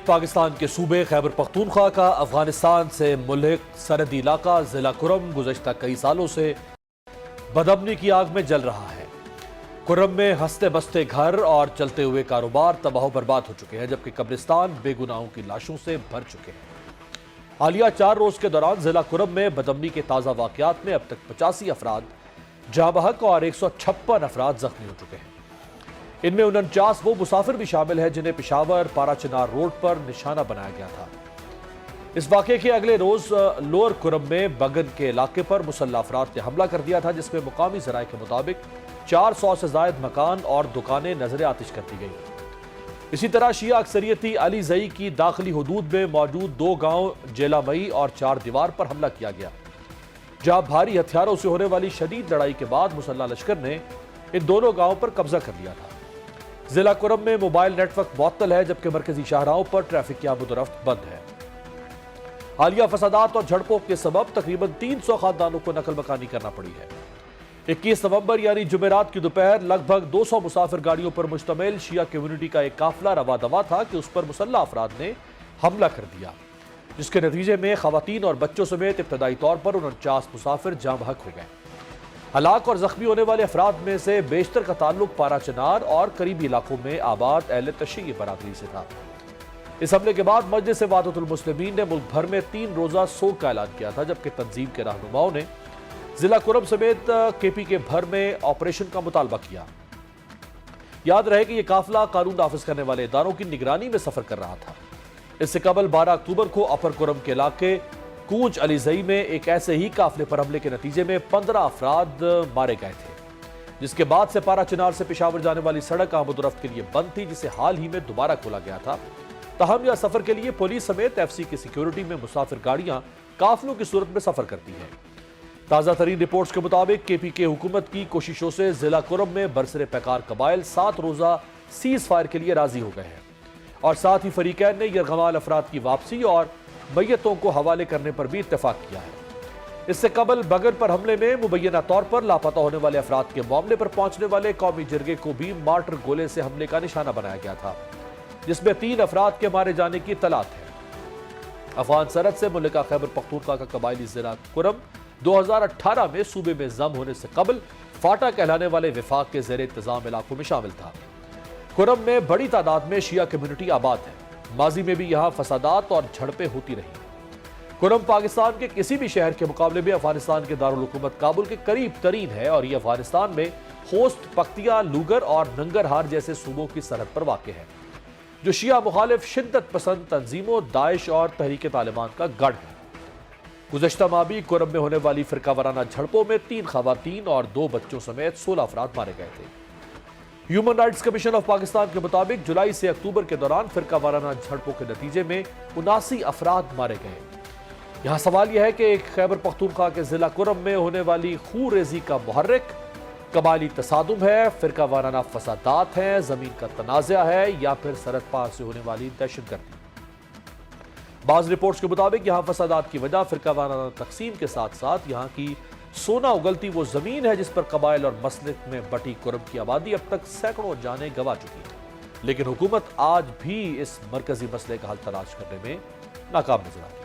پاکستان کے صوبے خیبر پختونخوا کا افغانستان سے ملحق سرحدی علاقہ ضلع کرم گزشتہ کئی سالوں سے بدامنی کی آگ میں جل رہا ہے۔ کرم میں ہنستے بستے گھر اور چلتے ہوئے کاروبار تباہ و برباد ہو چکے ہیں، جبکہ قبرستان بے گناہوں کی لاشوں سے بھر چکے ہیں۔ حالیہ 4 روز کے دوران ضلع کرم میں بدامنی کے تازہ واقعات میں اب تک 85 افراد جاں بحق اور 156 افراد زخمی ہو چکے ہیں۔ ان میں 49 وہ مسافر بھی شامل ہیں جنہیں پشاور پارا چنار روڈ پر نشانہ بنایا گیا تھا۔ اس واقعے کے اگلے روز لوور کرم میں بگن کے علاقے پر مسلح افراد نے حملہ کر دیا تھا، جس میں مقامی ذرائع کے مطابق 400 سے زائد مکان اور دکانیں نظر آتش کر دی گئی۔ اسی طرح شیعہ اکثریتی علی زئی کی داخلی حدود میں موجود 2 گاؤں جیلا مئی اور 4 دیوار پر حملہ کیا گیا، جہاں بھاری ہتھیاروں سے ہونے والی شدید لڑائی کے بعد مسلح لشکر نے ان دونوں گاؤں پر قبضہ کر لیا تھا۔ ضلع کرم میں موبائل نیٹ ورک معطل ہے، جبکہ مرکزی شاہراہوں پر ٹریفک کی آمد و رفت بند ہے۔ حالیہ فسادات اور جھڑپوں کے سبب تقریباً 300 خاندانوں کو نقل مکانی کرنا پڑی ہے۔ 21 نومبر یعنی جمعرات کی دوپہر لگ بھگ 200 مسافر گاڑیوں پر مشتمل شیعہ کمیونٹی کا ایک قافلہ رواں دواں تھا کہ اس پر مسلح افراد نے حملہ کر دیا، جس کے نتیجے میں خواتین اور بچوں سمیت ابتدائی طور پر 49 مسافر جاں بحق ہو گئے۔ ہلاک اور زخمی ہونے والے افراد میں سے بیشتر کا تعلق پارا چنار اور قریبی علاقوں میں آباد اہل تشیع برادری سے تھا۔ اس حملے کے بعد مجلس وحدت المسلمین نے ملک بھر میں 3 روزہ سوگ کا اعلان کیا تھا، جبکہ تنظیم کے رہنماؤں نے ضلع کرم سمیت کے پی کے بھر میں آپریشن کا مطالبہ کیا۔ یاد رہے کہ یہ قافلہ قانون نافذ کرنے والے اداروں کی نگرانی میں سفر کر رہا تھا۔ اس سے قبل 12 اکتوبر کو اپر کرم کے علاقے کونچ علی زئی میں ایک ایسے ہی قافلے پر حملے کے نتیجے میں 15 افراد مارے گئے تھے، جس کے بعد سے پارا چنار سے پشاور جانے والی سڑک آمد و رفت کے لیے بند تھی، جسے حال ہی میں دوبارہ کھولا گیا تھا۔ تاہم یہ سفر کے لیے پولیس سمیت ایف سی کی سیکیورٹی میں مسافر گاڑیاں قافلوں کی صورت میں سفر کرتی ہیں۔ تازہ ترین رپورٹس کے مطابق کے پی کے حکومت کی کوششوں سے ضلع کرم میں برسر پیکار قبائل 7 روزہ سیز فائر کے لیے راضی ہو گئے ہیں، اور ساتھ ہی فریقین نے یرغمال افراد کی واپسی اور میتوں کو حوالے کرنے پر بھی اتفاق کیا ہے۔ اس سے قبل بگن پر حملے میں مبینہ طور پر لاپتہ ہونے والے افراد کے معاملے پر پہنچنے والے قومی جرگے کو بھی مارٹر گولے سے حملے کا نشانہ بنایا گیا تھا، جس میں 3 افراد کے مارے جانے کی اطلاعات ہے۔ افغان سرحد سے ملکہ خیبر پختونخوا کا قبائلی ضلع کرم 2018 میں صوبے میں ضم ہونے سے قبل فاٹا کہلانے والے وفاق کے زیر انتظام علاقوں میں شامل تھا۔ کرم میں بڑی تعداد میں شیعہ کمیونٹی آباد ہے۔ ماضی میں بھی یہاں فسادات اور جھڑپیں ہوتی رہی۔ کرم پاکستان کے کسی بھی شہر کے مقابلے میں افغانستان کے دارالحکومت کابل کے قریب ترین ہے، اور یہ افغانستان میں خوست، پکتیا، لوگر اور ننگرہار جیسے صوبوں کی سرحد پر واقع ہے، جو شیعہ مخالف شدت پسند تنظیموں داعش اور تحریک طالبان کا گڑھ ہے۔ گزشتہ ماہ بھی کرم میں ہونے والی فرقہ وارانہ جھڑپوں میں 3 خواتین اور 2 بچوں سمیت 16 افراد مارے گئے تھے۔ Human rights commission of Pakistan کے مطابق جولائی سے اکتوبر کے دوران فرقہ وارانہ جھڑپوں کے نتیجے میں 79 افراد مارے گئے۔ یہاں سوال یہ ہے کہ ایک خیبر پختونخوا کے ضلع کرم میں ہونے والی خون ریزی کا محرک قبائلی تصادم ہے، فرقہ وارانہ فسادات ہیں، زمین کا تنازع ہے، یا پھر سرحد پار سے ہونے والی دہشت گردی۔ بعض رپورٹس کے مطابق یہاں فسادات کی وجہ فرقہ وارانہ تقسیم کے ساتھ ساتھ یہاں کی سونا اگلتی وہ زمین ہے جس پر قبائل اور مسلک میں بٹی کرم کی آبادی اب تک سینکڑوں جانیں گنوا چکی ہے، لیکن حکومت آج بھی اس مرکزی مسئلے کا حل تلاش کرنے میں ناکام نظر آتی ہے۔